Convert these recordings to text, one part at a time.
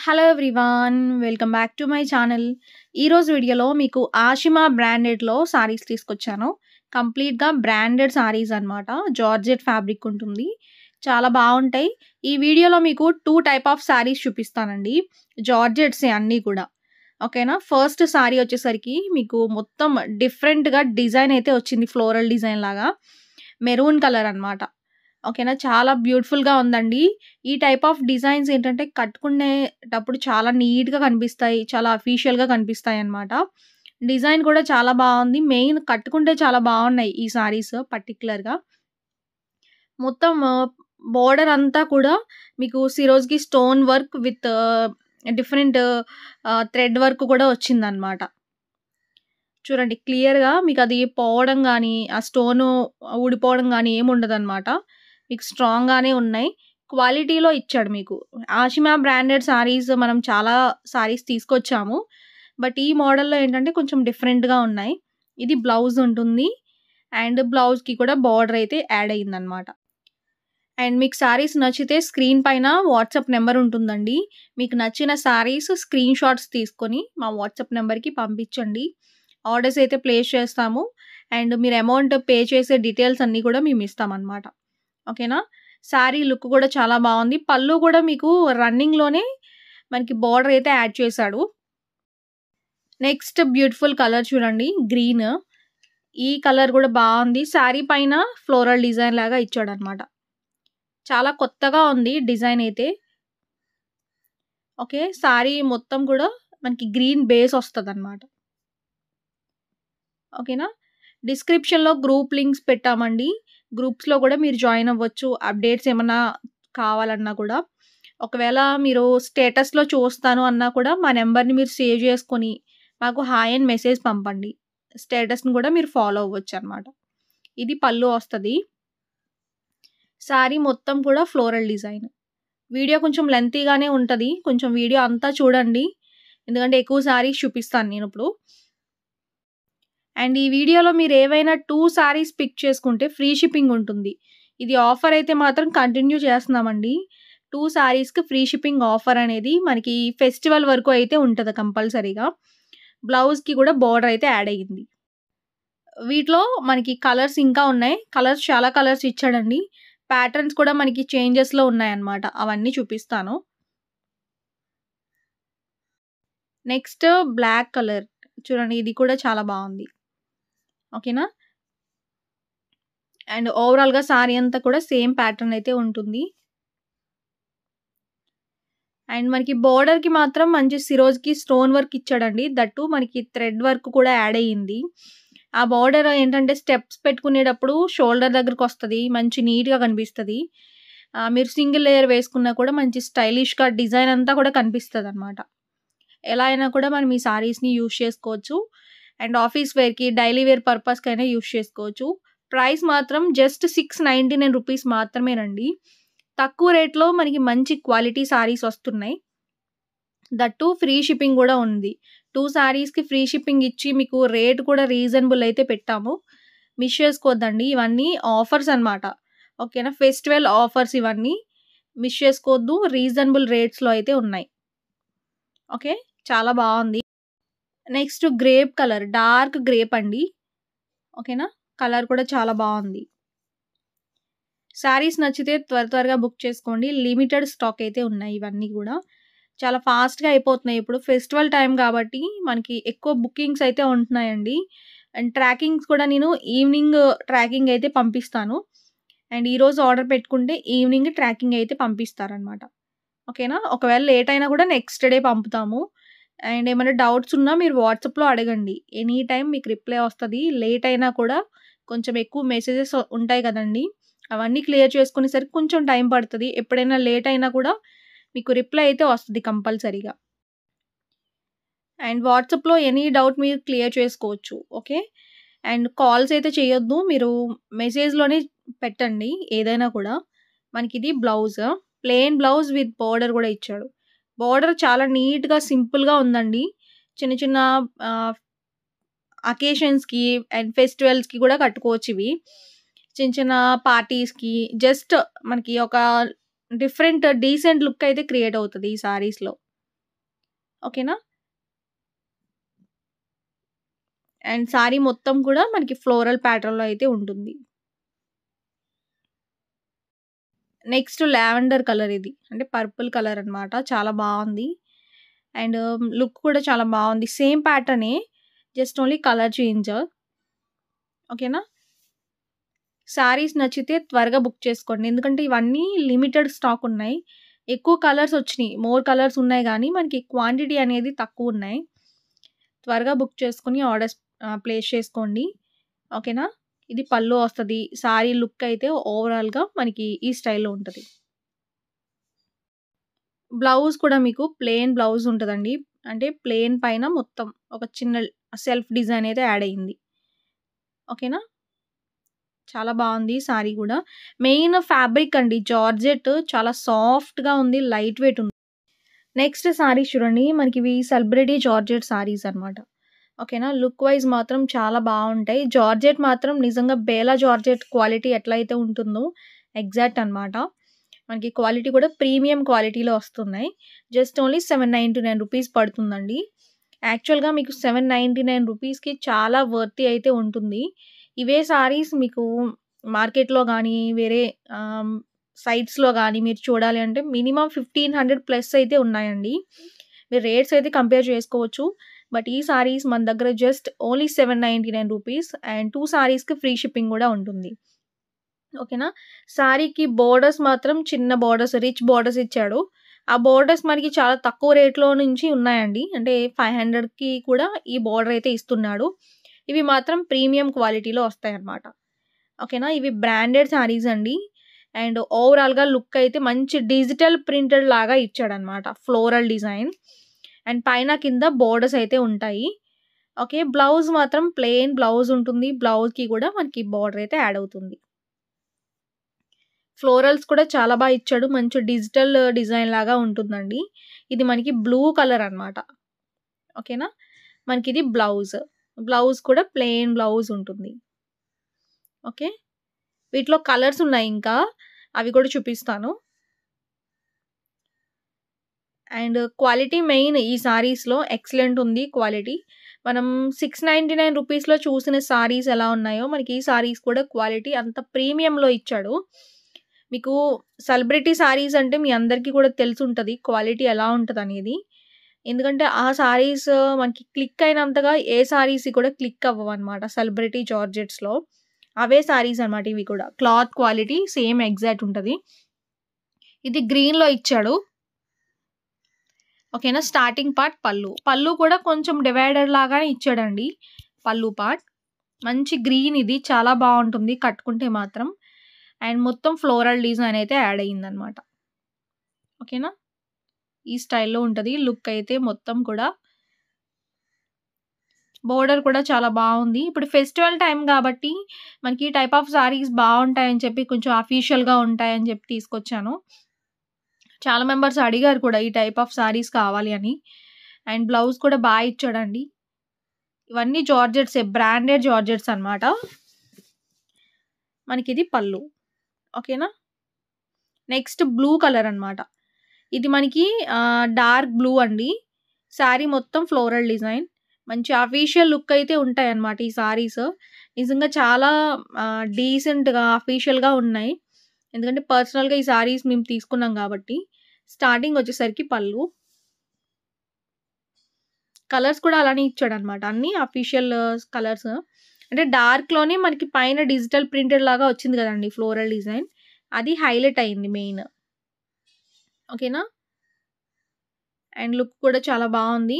Hello everyone. Welcome back to my channel. ఈరోజు వీడియోలో మీకు ఆషిమా బ్రాండెడ్‌లో సారీస్ తీసుకొచ్చాను. కంప్లీట్‌గా బ్రాండెడ్ సారీస్ అనమాట. జార్జెట్ ఫ్యాబ్రిక్ ఉంటుంది. చాలా బావుంటాయి. ఈ వీడియోలో మీకు 2 టైప్ ఆఫ్ సారీస్ చూపిస్తానండి. జార్జెట్సే అన్నీ కూడా. ఓకేనా. ఫస్ట్ సారీ వచ్చేసరికి మీకు మొత్తం డిఫరెంట్‌గా డిజైన్ అయితే వచ్చింది. ఫ్లోరల్ డిజైన్ లాగా. మెరూన్ కలర్ అనమాట. ఓకేనా. చాలా బ్యూటిఫుల్‌గా ఉందండి. ఈ టైప్ ఆఫ్ డిజైన్స్ ఏంటంటే కట్టుకునేటప్పుడు చాలా నీట్‌గా కనిపిస్తాయి. చాలా అఫీషియల్‌గా కనిపిస్తాయన్నమాట. డిజైన్ కూడా చాలా బావుంది. మెయిన్ కట్టుకుంటే చాలా బావున్నాయి ఈ సారీస్ పర్టిక్యులర్‌గా. మొత్తం బోర్డర్ అంతా కూడా మీకు Swarovski stone work with different thread work కూడా వచ్చిందన్నమాట. చూడండి క్లియర్‌గా మీకది పోవడం గానీ, ఆ స్టోను ఊడిపోవడం గానీ ఏముండదనమాట. మీకు స్ట్రాంగ్‌గానే ఉన్నాయి. క్వాలిటీలో ఇచ్చాడు మీకు. ఆషిమా బ్రాండెడ్ సారీస్ మనం చాలా సారీస్ తీసుకొచ్చాము. బట్ ఈ మోడల్‌లో ఏంటంటే కొంచెం డిఫరెంట్‌గా ఉన్నాయి. ఇది బ్లౌజ్ ఉంటుంది. అండ్ బ్లౌజ్‌కి కూడా బార్డర్ అయితే యాడ్ అయిందనమాట. అండ్ మీకు సారీస్ నచ్చితే స్క్రీన్ పైన వాట్సాప్ నెంబర్ ఉంటుందండి. మీకు నచ్చిన సారీస్ స్క్రీన్ షాట్స్ తీసుకొని మా వాట్సాప్ నెంబర్‌కి పంపించండి. ఆర్డర్స్ అయితే ప్లేస్ చేస్తాము. అండ్ మీరు అమౌంట్ పే చేసే డీటెయిల్స్ అన్నీ కూడా మేము ఇస్తామన్నమాట. ఓకేనా. సారీ లుక్ కూడా చాలా బావుంది. పళ్ళు కూడా మీకు రన్నింగ్‌లోనే మనకి బార్డర్ అయితే యాడ్ చేశాడు. నెక్స్ట్ బ్యూటిఫుల్ కలర్ చూడండి గ్రీన్. ఈ కలర్ కూడా బావుంది. సారీ పైన ఫ్లోరల్ డిజైన్ లాగా ఇచ్చాడన్నమాట. చాలా కొత్తగా ఉంది డిజైన్ అయితే. ఓకే. సారీ మొత్తం కూడా మనకి గ్రీన్ బేస్ వస్తదన్నమాట. ఓకేనా. డిస్క్రిప్షన్‌లో గ్రూప్ లింక్స్ పెట్టామండి. గ్రూప్స్‌లో కూడా మీరు జాయిన్ అవ్వచ్చు. అప్డేట్స్ ఏమన్నా కావాలన్నా కూడా. ఒకవేళ మీరు స్టేటస్‌లో చూస్తాను అన్నా కూడా మా నంబర్‌ని మీరు సేవ్ చేసుకొని మాకు హాయ్ అని మెసేజ్ పంపండి. స్టేటస్‌ని కూడా మీరు ఫాలో అవ్వచ్చనమాట. ఇది పళ్ళు వస్తది. సారీ మొత్తం కూడా ఫ్లోరల్ డిజైన్. వీడియో కొంచెం లెంతీగానే ఉంటది. కొంచెం వీడియో అంతా చూడండి. ఎందుకంటే ఎక్కువ సారీస్ చూపిస్తాను నేనిప్పుడు. అండ్ ఈ వీడియోలో మీరు ఏవైనా 2 సారీస్ పిక్ చేసుకుంటే ఫ్రీ షిప్పింగ్ ఉంటుంది. ఇది ఆఫర్ అయితే మాత్రం కంటిన్యూ చేస్తున్నామండి. 2 సారీస్‌కి ఫ్రీ షిప్పింగ్ ఆఫర్ అనేది మనకి ఫెస్టివల్ వరకు అయితే ఉంటది కంపల్సరీగా. బ్లౌజ్‌కి కూడా బార్డర్ అయితే యాడ్ అయ్యింది. వీటిలో మనకి కలర్స్ ఇంకా ఉన్నాయి. కలర్స్ చాలా కలర్స్ ఇచ్చాడండి. ప్యాటర్న్స్ కూడా మనకి చేంజెస్‌లో ఉన్నాయన్నమాట. అవన్నీ చూపిస్తాను. Next black colour. చూడండి ఇది కూడా చాలా బావుంది. ఓకేనా. అండ్ ఓవరాల్‌గా సారీ అంతా కూడా సేమ్ ప్యాటర్న్ అయితే ఉంటుంది. అండ్ మనకి బోర్డర్‌కి మాత్రం మంచి సిరోజ్‌కి స్టోన్ వర్క్ ఇచ్చాడండి. దట్ టూ మనకి థ్రెడ్ వర్క్ కూడా యాడ్ అయ్యింది. ఆ బోర్డర్ ఏంటంటే స్టెప్స్ పెట్టుకునేటప్పుడు షోల్డర్ దగ్గరకొస్తది. మంచి నీట్‌గా కనిపిస్తది. మీరు సింగిల్ లేయర్ వేసుకున్నా కూడా మంచి స్టైలిష్‌గా డిజైన్ అంతా కూడా కనిపిస్తదనమాట. ఎలా అయినా కూడా మనం ఈ సారీస్‌ని యూజ్ చేసుకోవచ్చు. అండ్ ఆఫీస్ వేర్‌కి, డైలీ వేర్ పర్పస్‌కైనా యూజ్ చేసుకోవచ్చు. ప్రైస్ మాత్రం జస్ట్ ₹699 మాత్రమేనండి. తక్కువ రేట్‌లో మనకి మంచి క్వాలిటీ సారీస్ వస్తున్నాయి. దట్ టూ ఫ్రీ షిప్పింగ్ గూడా ఉంది. 2 సారీస్‌కి ఫ్రీ షిప్పింగ్ ఇచ్చి మీకు రేట్ కూడా రీజనబుల్ అయితే పెట్టాము. మిస్ చేసుకోవద్దండి. ఇవన్నీ ఆఫర్స్ అనమాట. ఓకేనా. ఫెస్టివల్ ఆఫర్స్ ఇవన్నీ. మిస్ చేసుకోవద్దు. రీజనబుల్ రేట్స్‌లో అయితే ఉన్నాయి. ఓకే. చాలా బావుంది. Next grape colour. Dark grape అండి. ఓకేనా. కలర్ కూడా చాలా బావుంది. సారీస్ నచ్చితే త్వరగా బుక్ చేసుకోండి. లిమిటెడ్ స్టాక్ అయితే ఉన్నాయి ఇవన్నీ గూడా. చాలా ఫాస్ట్‌గా అయిపోతున్నాయి. ఇప్పుడు ఫెస్టివల్ టైమ్ గాబట్టి మనకి ఎక్కువ బుకింగ్స్ అయితే ఉంటున్నాయండి. అండ్ ట్రాకింగ్స్ కూడా నేను ఈవినింగ్ ట్రాకింగ్ అయితే పంపిస్తాను. అండ్ ఈరోజు ఆర్డర్ పెట్టుకుంటే ఈవినింగ్ ట్రాకింగ్ అయితే పంపిస్తారనమాట. ఓకేనా. ఒకవేళ లేట్ అయినా కూడా నెక్స్ట్ డే పంపుతాము. అండ్ ఏమైనా డౌట్స్ ఉన్నా మీరు వాట్సాప్‌లో అడగండి. ఎనీ టైమ్ మీకు రిప్లై వస్తది. లేట్ అయినా కూడా కొంచెం ఎక్కువ మెసేజెస్ ఉంటాయి కదండీ! అవన్నీ క్లియర్ చేసుకునేసరికి కొంచెం టైం పడతది. ఎప్పుడైనా లేట్ అయినా కూడా మీకు రిప్లై అయితే వస్తది కంపల్సరీగా. అండ్ వాట్సాప్‌లో ఎనీ డౌట్ మీరు క్లియర్ చేసుకోవచ్చు. ఓకే. అండ్ కాల్స్ అయితే చేయొద్దు. మీరు మెసేజ్‌లోనే పెట్టండి ఏదైనా కూడా. మనకిది blouse. Plain blouse with border గూడా ఇచ్చాడు. బోర్డర్ చాలా నీట్‌గా సింపుల్‌గా ఉందండి. చిన్న చిన్న ఆహ్, అకేషన్స్‌కి అండ్ ఫెస్టివల్స్‌కి గూడా కట్టుకోవచ్చివి. చిన్న చిన్న పార్టీస్‌కి జస్ట్ మనకి ఒక డిఫరెంట్ డీసెంట్ లుక్ అయితే క్రియేట్ అవుతది ఈ సారీస్‌లో. ఓకేనా. అండ్ సారీ మొత్తం కూడా మనకి ఫ్లోరల్ ప్యాటర్న్‌లో అయితే ఉంటుంది. నెక్స్ట్ లావెండర్ కలర్ ఇది. అంటే పర్పుల్ కలర్ అన్నమాట. చాలా బావుంది. అండ్ లుక్ కూడా చాలా బావుంది. సేమ్ ప్యాటర్నే జస్ట్ ఓన్లీ కలర్ చేంజ్. ఓకేనా. సారీస్ నచ్చితే త్వరగా బుక్ చేసుకోండి. ఎందుకంటే ఇవన్నీ లిమిటెడ్ స్టాక్ ఉన్నాయి. ఎక్కువ కలర్స్ వచ్చినియి. మోర్ కలర్స్ ఉన్నాయి గానీ మనకి క్వాంటిటీ అనేది తక్కువున్నాయి. త్వరగా బుక్ చేసుకొని ఆర్డర్స్ ప్లేస్ చేసుకోండి. ఓకేనా. ఇది పళ్ళు వస్తది. సారీ లుక్ అయితే ఓవరాల్‌గా మనకి ఈ స్టైల్‌లో ఉంటది. బ్లౌజ్ కూడా మీకు ప్లెయిన్ బ్లౌజ్ ఉంటదండి. అంటే ప్లెయిన్ పైన మొత్తం ఒక చిన్న సెల్ఫ్ డిజైన్ అయితే యాడ్ అయింది. ఓకేనా. చాలా బావుంది సారీ గూడా. మెయిన్ ఫ్యాబ్రిక్ అండి. జార్జెట్ చాలా సాఫ్ట్‌గా ఉంది. లైట్ వెయిట్ ఉంది. నెక్స్ట్ సారీస్ చూడండి. మనకివి సెలబ్రిటీ జార్జెట్ సారీస్ అన్నమాట. ఓకేనా. లుక్ వైస్ మాత్రం చాలా బావుంటాయి. జార్జెట్ మాత్రం నిజంగా బేలా జార్జెట్ క్వాలిటీ ఎట్లయితే ఉంటుందో ఎగ్జాక్ట్ అన్నమాట. మనకి క్వాలిటీ కూడా ప్రీమియం క్వాలిటీలో వస్తున్నాయి. జస్ట్ ఓన్లీ రూ. 799 పడుతుందండి. యాక్చువల్‌గా మీకు రూ. 799కి చాలా వర్తీ అయితే ఉంటుంది. ఇవే సారీస్ మీకు మార్కెట్‌లో గానీ, వేరే సైట్స్‌లో గానీ మీరు చూడాలి అంటే మినిమమ్ 1500 ప్లస్ అయితే ఉన్నాయండి. మీరు రేట్స్ అయితే కంపేర్ చేసుకోవచ్చు. బట్ ఈ సారీస్ మన దగ్గర జస్ట్ ఓన్లీ రూ. 799 అండ్ 2 సారీస్‌కి ఫ్రీ షిప్పింగ్ గూడా ఉంటుంది. ఓకేనా. సారీకి బోర్డర్స్ మాత్రం చిన్న బోర్డర్స్, రిచ్ బోర్డర్స్ ఇచ్చాడు. ఆ బోర్డర్స్ మనకి చాలా తక్కువ రేట్‌లో నుంచి ఉన్నాయండి. అంటే 500కి కూడా ఈ బోర్డర్ అయితే ఇస్తున్నాడు. ఇవి మాత్రం ప్రీమియం క్వాలిటీలో వస్తాయన్నమాట. ఓకేనా. ఇవి బ్రాండెడ్ సారీస్ అండి. అండ్ ఓవరాల్‌గా లుక్ అయితే మంచి డిజిటల్ ప్రింటెడ్ లాగా ఇచ్చాడన్నమాట. Floral design. అండ్ పైన కింద బోర్డర్స్ అయితే ఉంటాయి. ఓకే. బ్లౌజ్ మాత్రం ప్లెయిన్ బ్లౌజ్ ఉంటుంది. బ్లౌజ్‌కి కూడా మనకి బోర్డర్ అయితే యాడ్ అవుతుంది. ఫ్లోరల్స్ కూడా చాలా ఇచ్చాడు. మంచి డిజిటల్ డిజైన్ లాగా ఉంటుందండి. ఇది మనకి బ్లూ కలర్ అన్నమాట. ఓకేనా. మనకిది బ్లౌజ్. బ్లౌజ్ కూడా ప్లెయిన్ బ్లౌజ్ ఉంటుంది. ఓకే. వీటిలో కలర్స్ ఉన్నాయి ఇంకా. అవి కూడా చూపిస్తాను. అండ్ క్వాలిటీ మెయిన్ ఈ సారీస్‌లో ఎక్సలెంట్ ఉంది క్వాలిటీ. మనం రూ. 699లో చూసిన సారీస్ ఎలా ఉన్నాయో మనకి ఈ సారీస్ కూడా క్వాలిటీ అంత ప్రీమియంలో ఇచ్చాడు. మీకు సెలబ్రిటీ సారీస్ అంటే మీ అందరికీ కూడా తెలిసుంటది క్వాలిటీ ఎలా ఉంటదనేది. ఎందుకంటే ఆ సారీస్ మనకి క్లిక్ అయినంతగా ఏ సారీస్ కూడా క్లిక్ అవ్వవన్నమాట సెలబ్రిటీ జార్జెట్స్‌లో. అవే సారీస్ అన్నమాట ఇవి కూడా. క్లాత్ క్వాలిటీ సేమ్ ఎగ్జాక్ట్ ఉంటది. ఇది గ్రీన్‌లో ఇచ్చాడు. ఓకేనా. స్టార్టింగ్ పార్ట్ పళ్ళు. పళ్ళు కూడా కొంచెం డివైడర్ లాగానే ఇచ్చాడండి పళ్ళు పార్ట్. మంచి గ్రీన్ ఇది చాలా బావుంటుంది కట్టుకుంటే మాత్రం. అండ్ మొత్తం ఫ్లోరల్ డిజైన్ అయితే యాడ్ అయిందన్నమాట. ఓకేనా. ఈ స్టైల్‌లో ఉంటది. లుక్ అయితే మొత్తం కూడా. బోర్డర్ కూడా చాలా బావుంది. ఇప్పుడు ఫెస్టివల్ టైమ్ గాబట్టి మనకి ఈ టైప్ ఆఫ్ సారీస్ బావుంటాయని చెప్పి కొంచెం అఫీషియల్‌గా ఉంటాయని చెప్పి తీసుకొచ్చాను. చాలా మెంబర్స్ అడిగారు కూడా ఈ టైప్ ఆఫ్ సారీస్ కావాలి అని. అండ్ బ్లౌజ్ కూడా ఇచ్చాడండి. ఇవన్నీ జార్జెట్సే. బ్రాండెడ్ జార్జెట్స్ అన్నమాట. మనకిది పళ్ళు. ఓకేనా. నెక్స్ట్ బ్లూ కలర్ అన్నమాట. ఇది మనకి డార్క్ బ్లూ అండి. సారీ మొత్తం ఫ్లోరల్ డిజైన్. మంచి అఫీషియల్ లుక్ అయితే ఉంటాయన్నమాట ఈ సారీస్. నిజంగా చాలా డీసెంట్‌గా, అఫీషియల్‌గా ఉన్నాయి. ఎందుకంటే పర్సనల్‌గా ఈ సారీస్ మేము తీసుకున్నాం గాబట్టి. స్టార్టింగ్ వచ్చేసరికి పళ్ళు. కలర్స్ కూడా అలానే ఇచ్చాడన్నమాట. అన్నీ అఫీషియల్ కలర్స్. అంటే డార్క్‌లోనే మనకి పైన డిజిటల్ ప్రింటెడ్ లాగా వచ్చింది గదండీ ఫ్లోరల్ డిజైన్. అది హైలైట్ అయింది మెయిన్. ఓకేనా. అండ్ లుక్ కూడా చాలా బావుంది.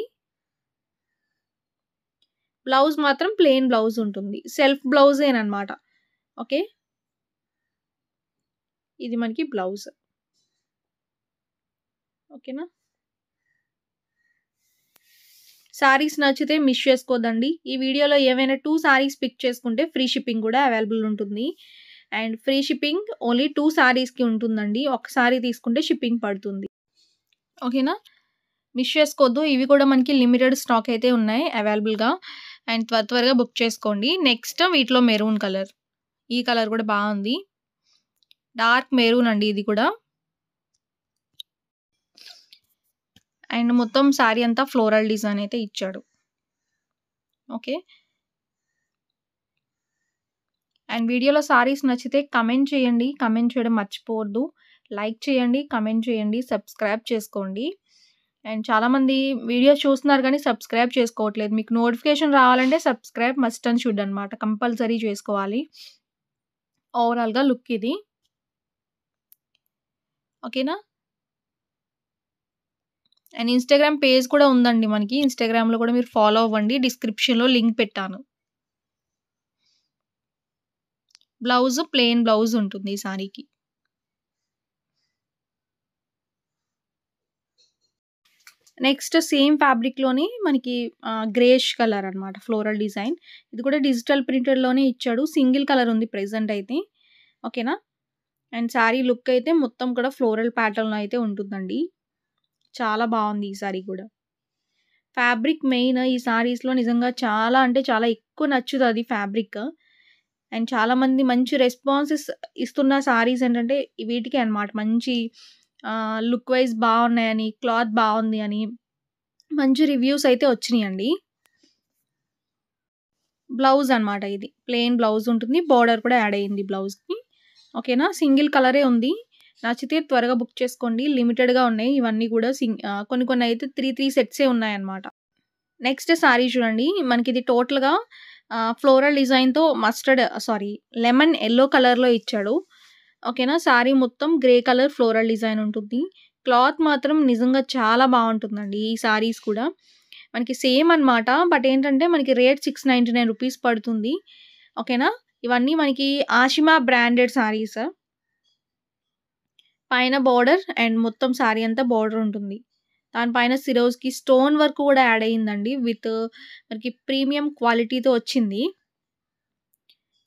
బ్లౌజ్ మాత్రం ప్లెయిన్ బ్లౌజ్ ఉంటుంది. సెల్ఫ్ బ్లౌజేనన్నమాట. ఓకే. ఇది మనకి బ్లౌజ్. ఓకేనా. సారీస్ నచ్చితే మిస్ చేసుకోద్దండి. ఈ వీడియోలో ఏవైనా 2 సారీస్ పిక్ చేసుకుంటే ఫ్రీ షిప్పింగ్ కూడా అవైలబుల్ ఉంటుంది. అండ్ ఫ్రీ షిప్పింగ్ ఓన్లీ 2 సారీస్‌కి ఉంటుందండి. ఒక సారీ తీసుకుంటే షిప్పింగ్ పడుతుంది. ఓకేనా. మిస్ చేసుకోవద్దు. ఇవి కూడా మనకి లిమిటెడ్ స్టాక్ అయితే ఉన్నాయి అవైలబుల్‌గా. అండ్ త్వరగా బుక్ చేసుకోండి. నెక్స్ట్ వీటిలో మెరూన్ కలర్. ఈ కలర్ కూడా బావుంది. డార్క్ మెరూన్ అండి ఇది కూడా. అండ్ మొత్తం శారీ అంతా ఫ్లోరల్ డిజైన్ అయితే ఇచ్చాడు. ఓకే. అండ్ వీడియోలో సారీస్ నచ్చితే కమెంట్ చేయండి. కమెంట్ చేయడం మర్చిపోవద్దు. లైక్ చేయండి, కమెంట్ చేయండి, సబ్స్క్రైబ్ చేసుకోండి. అండ్ చాలామంది వీడియోస్ చూస్తున్నారు కానీ సబ్స్క్రైబ్ చేసుకోవట్లేదు. మీకు నోటిఫికేషన్ రావాలంటే సబ్స్క్రైబ్ మస్ట్ అండ్ షుడ్ అనమాట. కంపల్సరీ చేసుకోవాలి. ఓవరాల్‌గా లుక్ ఇది. ఓకేనా? అండ్ ఇన్‌స్టాగ్రామ్ పేజ్ కూడా ఉందండి మనకి. ఇన్‌స్టాగ్రామ్‌లో కూడా మీరు ఫాలో అవ్వండి. డిస్క్రిప్షన్‌లో లింక్ పెట్టాను. బ్లౌజ్ ప్లెయిన్ బ్లౌజ్ ఉంటుంది ఈ సారీకి. నెక్స్ట్ సేమ్ ఫ్యాబ్రిక్‌లోనే మనకి గ్రేష్ కలర్ అనమాట ఫ్లోరల్ డిజైన్. ఇది కూడా డిజిటల్ ప్రింటెడ్‌లోనే ఇచ్చాడు. సింగిల్ కలర్ ఉంది ప్రెజెంట్ అయితే. ఓకేనా? అండ్ సారీ లుక్ అయితే మొత్తం కూడా ఫ్లోరల్ ప్యాటర్న్‌లో అయితే ఉంటుందండి. చాలా బావుంది ఈ సారీ కూడా. ఫ్యాబ్రిక్ మెయిన్ ఈ సారీస్‌లో నిజంగా చాలా అంటే చాలా ఎక్కువ నచ్చుతది ఫ్యాబ్రిక్. అండ్ చాలామంది మంచి రెస్పాన్సెస్ ఇస్తున్న సారీస్ ఏంటంటే వీటికే అనమాట. మంచి లుక్ వైస్ బావున్నాయని, క్లాత్ బావుంది అని మంచి రివ్యూస్ అయితే వచ్చినియండి. బ్లౌజ్ అనమాట ఇది. ప్లెయిన్ బ్లౌజ్ ఉంటుంది. బోర్డర్ కూడా యాడ్ అయింది బ్లౌజ్‌కి. ఓకేనా? సింగిల్ కలరే ఉంది. నచ్చితే త్వరగా బుక్ చేసుకోండి. లిమిటెడ్‌గా ఉన్నాయి ఇవన్నీ కూడా కొన్ని అయితే 3 సెట్సే ఉన్నాయన్నమాట. నెక్స్ట్ సారీ చూడండి. మనకిది టోటల్‌గా ఫ్లోరల్ డిజైన్‌తో లెమన్ యెల్లో కలర్‌లో ఇచ్చాడు. ఓకేనా? సారీ మొత్తం గ్రే కలర్ ఫ్లోరల్ డిజైన్ ఉంటుంది. క్లాత్ మాత్రం నిజంగా చాలా బావుంటుందండి ఈ సారీస్ కూడా. మనకి సేమ్ అనమాట. బట్ ఏంటంటే మనకి రేట్ 699 రూపీస్ పడుతుంది. ఓకేనా? ఇవన్నీ మనకి ఆషిమా బ్రాండెడ్ సారీస్. పైన బోర్డర్ అండ్ మొత్తం సారీ అంతా బోర్డర్ ఉంటుంది. దానిపైన సిరోస్‌కి స్టోన్ వర్క్ కూడా యాడ్ అయిందండి. విత్ మనకి ప్రీమియం క్వాలిటీతో వచ్చింది.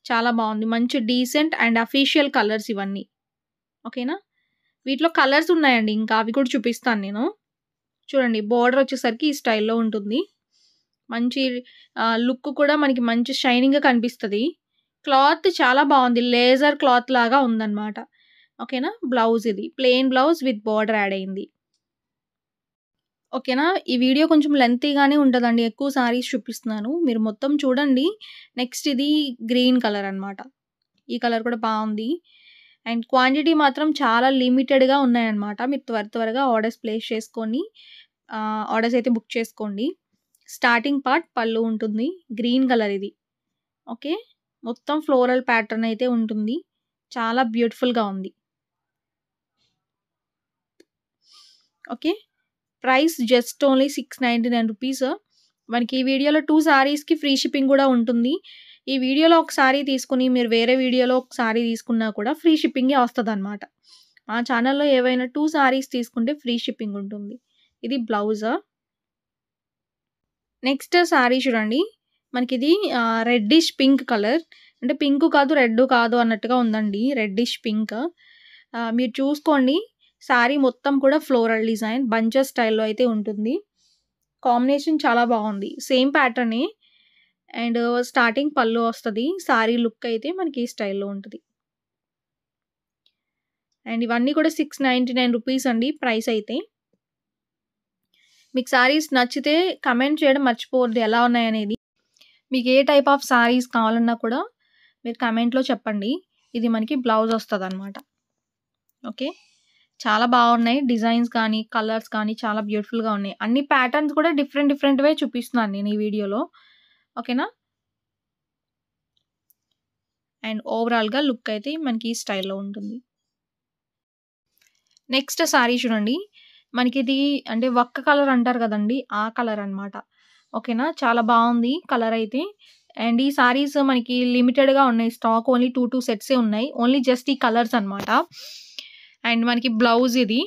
చాలా బావుంది. మంచి డీసెంట్ అండ్ అఫీషియల్ కలర్స్ ఇవన్నీ. ఓకేనా? వీటిలో కలర్స్ ఉన్నాయండి. ఇంకా అవి కూడా చూపిస్తాను నేను. చూడండి బోర్డర్ వచ్చేసరికి ఈ స్టైల్‌లో ఉంటుంది. మంచి లుక్ కూడా మనకి మంచి షైనింగ్‌గా కనిపిస్తది. క్లాత్ చాలా బావుంది. లేజర్ క్లాత్ లాగా ఉందన్నమాట. ఓకేనా? బ్లౌజ్ ఇది. Plain blouse with border add అయింది. ఓకేనా? ఈ వీడియో కొంచెం లెంతీగానే ఉంటదండి. ఎక్కువ సారీస్ చూపిస్తున్నాను. మీరు మొత్తం చూడండి. నెక్స్ట్ ఇది గ్రీన్ కలర్ అనమాట. ఈ కలర్ కూడా బావుంది. అండ్ క్వాంటిటీ మాత్రం చాలా లిమిటెడ్‌గా ఉన్నాయన్నమాట. మీరు త్వరగా ఆర్డర్స్ ప్లేస్ చేసుకొని ఆర్డర్స్ అయితే బుక్ చేసుకోండి. స్టార్టింగ్ పార్ట్ పళ్ళు ఉంటుంది. గ్రీన్ కలర్ ఇది. ఓకే. మొత్తం ఫ్లోరల్ ప్యాటర్న్ అయితే ఉంటుంది. చాలా బ్యూటిఫుల్‌గా ఉంది. Okay. Price just only 699 rupees. మనకి ఈ వీడియోలో 2 సారీస్‌కి ఫ్రీ షిప్పింగ్ కూడా ఉంటుంది. ఈ వీడియోలో ఒక సారీ తీసుకొని మీరు వేరే వీడియోలో ఒక సారీ తీసుకున్నా కూడా ఫ్రీ షిప్పింగే వస్తదనమాట. మా ఛానల్‌లో ఏవైనా 2 సారీస్ తీసుకుంటే ఫ్రీ షిప్పింగ్ ఉంటుంది. ఇది బ్లౌజ్. నెక్స్ట్ సారీ చూడండి. మనకిది రెడ్డిష్ పింక్ కలర్. అంటే పింక్ కాదు, రెడ్ కాదు అన్నట్టుగా ఉందండి. Reddish pink. మీరు చూసుకోండి. సారీ మొత్తం కూడా ఫ్లోరల్ డిజైన్ బంచెస్ స్టైల్‌లో అయితే ఉంటుంది. కాంబినేషన్ చాలా బావుంది. సేమ్ ప్యాటర్నే. అండ్ స్టార్టింగ్ పళ్ళు వస్తది. సారీ లుక్ అయితే మనకి ఈ స్టైల్‌లో ఉంటది. అండ్ ఇవన్నీ కూడా 699 రూపీస్ అండి ప్రైస్ అయితే. మీకు సారీస్ నచ్చితే కమెంట్ చేయడం మర్చిపోవద్దు ఎలా ఉన్నాయనేది. మీకు ఏ టైప్ ఆఫ్ సారీస్ కావాలన్నా కూడా మీరు కమెంట్‌లో చెప్పండి. ఇది మనకి బ్లౌజ్ వస్తదనమాట. ఓకే. చాలా బావున్నాయి. డిజైన్స్ కానీ, కలర్స్ కానీ చాలా బ్యూటిఫుల్‌గా ఉన్నాయి. అన్ని ప్యాటర్న్స్ కూడా డిఫరెంట్‌వే చూపిస్తున్నాను నేను ఈ వీడియోలో. ఓకేనా? అండ్ ఓవరాల్‌గా లుక్ అయితే మనకి ఈ స్టైల్‌లో ఉంటుంది. నెక్స్ట్ సారీ చూడండి. మనకిది అంటే వక్క కలర్ అంటారు కదండీ! ఆ కలర్ అనమాట. ఓకేనా? చాలా బావుంది కలర్ అయితే. అండ్ ఈ సారీస్ మనకి లిమిటెడ్‌గా ఉన్నాయి. స్టాక్ ఓన్లీ 2 సెట్సే ఉన్నాయి. ఓన్లీ జస్ట్ ఈ కలర్స్ అనమాట. అండ్ మనకి బ్లౌజ్ ఇది.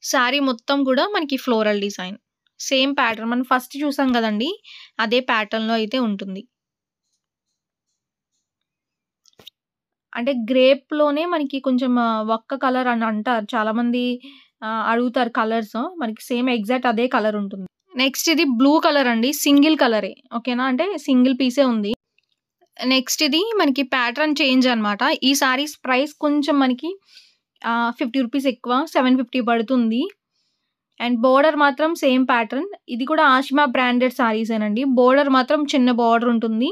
సారీ మొత్తం కూడా మనకి ఫ్లోరల్ డిజైన్. సేమ్ ప్యాటర్న్ మనం ఫస్ట్ చూసాం కదండీ! అదే ప్యాటర్న్‌లో అయితే ఉంటుంది. అంటే గ్రేప్‌లోనే మనకి కొంచెం వక్క కలర్ అని అంటారు. చాలామంది అడుగుతారు కలర్స్. మనకి సేమ్ ఎగ్జాక్ట్ అదే కలర్ ఉంటుంది. నెక్స్ట్ ఇది బ్లూ కలర్ అండి. సింగిల్ కలరే. ఓకేనా? అంటే సింగిల్ పీసే ఉంది. నెక్స్ట్ ఇది మనకి ప్యాటర్న్ చేంజ్ అనమాట. ఈ సారీస్ ప్రైస్ కొంచెం మనకి రూ. 50 ఎక్కువ 750 పడుతుంది. అండ్ బోర్డర్ మాత్రం సేమ్ ప్యాటర్న్. ఇది కూడా ఆషిమా బ్రాండెడ్ సారీసేనండి. బోర్డర్ మాత్రం చిన్న బోర్డర్ ఉంటుంది.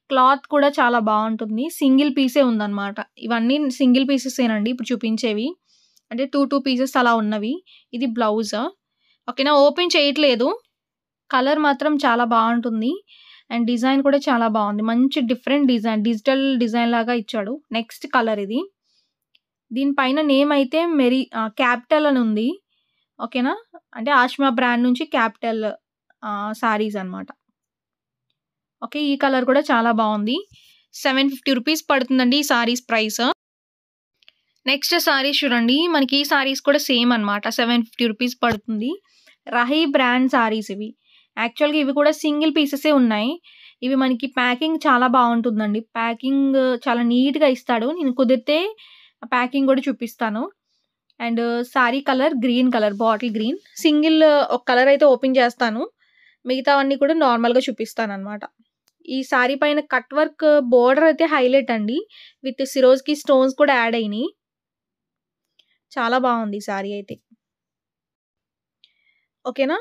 క్లాత్ కూడా చాలా బావుంటుంది. సింగిల్ పీసే ఉందన్నమాట. ఇవన్నీ సింగిల్ పీసెసేనండి ఇప్పుడు చూపించేవి. అంటే 2 పీసెస్ అలా ఉన్నవి. ఇది బ్లౌజ్. ఓకేనా. ఓపెన్ చేయట్లేదు. కలర్ మాత్రం చాలా బావుంటుంది. అండ్ డిజైన్ కూడా చాలా బావుంది. మంచి డిఫరెంట్ డిజైన్. డిజిటల్ డిజైన్ లాగా ఇచ్చాడు. నెక్స్ట్ కలర్ ఇది. దీని పైన నేమ్ అయితే క్యాపిటల్ అని ఉంది. ఓకేనా. అంటే ఆషిమా బ్రాండ్ నుంచి క్యాపిటల్ సారీస్ అన్నమాట. ఓకే. ఈ కలర్ కూడా చాలా బావుంది. రూ. 750 పడుతుందండి ఈ సారీస్ ప్రైస్. నెక్స్ట్ సారీస్ చూడండి. మనకి ఈ సారీస్ కూడా సేమ్ అన్నమాట. రూ. 750 పడుతుంది. రహీ బ్రాండ్ సారీస్ ఇవి. యాక్చువల్‌గా ఇవి కూడా సింగిల్ పీసెసే ఉన్నాయి. ఇవి మనకి ప్యాకింగ్ చాలా బావుంటుందండి. ప్యాకింగ్ చాలా నీట్‌గా ఇస్తాడు. నేను కుదిరితే ప్యాకింగ్ కూడా చూపిస్తాను. And sorry colour green colour, bottle green. Single ఒక కలర్ అయితే ఓపెన్ చేస్తాను. మిగతావన్నీ కూడా నార్మల్‌గా చూపిస్తానన్నమాట. ఈ సారీ పైన కట్ వర్క్ బోర్డర్ అయితే హైలైట్ అండి. విత్ సిరోజ్‌కి స్టోన్స్ కూడా యాడ్ అయినాయి. చాలా బావుంది ఈ సారీ అయితే. ఓకేనా.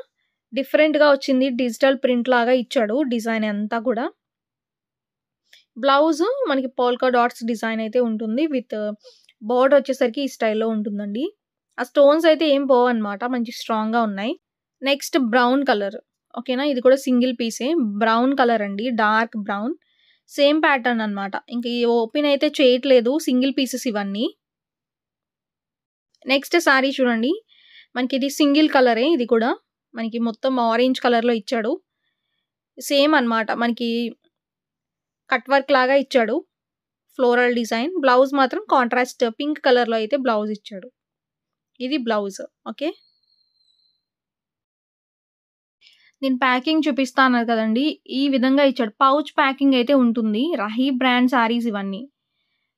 డిఫరెంట్‌గా వచ్చింది. డిజిటల్ ప్రింట్ లాగా ఇచ్చాడు డిజైన్ అంతా కూడా. బ్లౌజ్ మనకి పోల్కా డాట్స్ డిజైన్ అయితే ఉంటుంది. విత్ బోర్డర్ వచ్చేసరికి ఈ స్టైల్‌లో ఉంటుందండి. ఆ స్టోన్స్ అయితే ఏం పోవన్నమాట. మంచి స్ట్రాంగ్‌గా ఉన్నాయి. Next brown colour. ఓకేనా. ఇది కూడా సింగిల్ పీసే. బ్రౌన్ కలర్ అండి. Dark brown. సేమ్ ప్యాటర్న్ అన్నమాట. ఇంక ఈ ఓపెన్ అయితే చేయట్లేదు. సింగిల్ పీసెస్ ఇవన్నీ. నెక్స్ట్ సారీ చూడండి. మనకి ఇది సింగిల్ కలరే ఇది కూడా. మనకి మొత్తం ఆరెంజ్ కలర్‌లో ఇచ్చాడు. సేమ్ అన్నమాట. మనకి కట్ వర్క్ లాగా ఇచ్చాడు. Floral design. బ్లౌజ్ మాత్రం కాంట్రాస్ట్ పింక్ కలర్‌లో అయితే బ్లౌజ్ ఇచ్చాడు. ఇది బ్లౌజ్. ఓకే. నేను ప్యాకింగ్ చూపిస్తా అన్నారు కదండీ. ఈ విధంగా ఇచ్చాడు. పౌచ్ ప్యాకింగ్ అయితే ఉంటుంది. రహీ బ్రాండ్ సారీస్ ఇవన్నీ.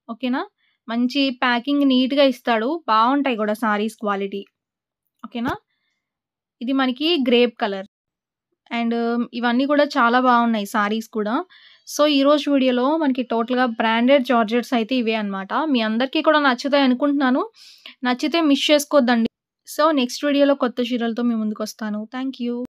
ఓకేనా. మంచి ప్యాకింగ్ నీట్‌గా ఇస్తాడు. బావుంటాయి కూడా సారీస్ క్వాలిటీ. ఓకేనా. ఇది మనకి గ్రేప్ కలర్. అండ్ ఇవన్నీ కూడా చాలా బావున్నాయి సారీస్ కూడా. సో, ఈరోజు వీడియోలో మనకి టోటల్‌గా బ్రాండెడ్ జార్జెట్స్ అయితే ఇవే అన్నమాట. మీ అందరికీ కూడా నచ్చుతాయి అనుకుంటున్నాను. నచ్చితే మిస్ చేసుకోవద్దండి. సో, నెక్స్ట్ వీడియోలో కొత్త చీరలతో మీ ముందుకొస్తాను. Thank you.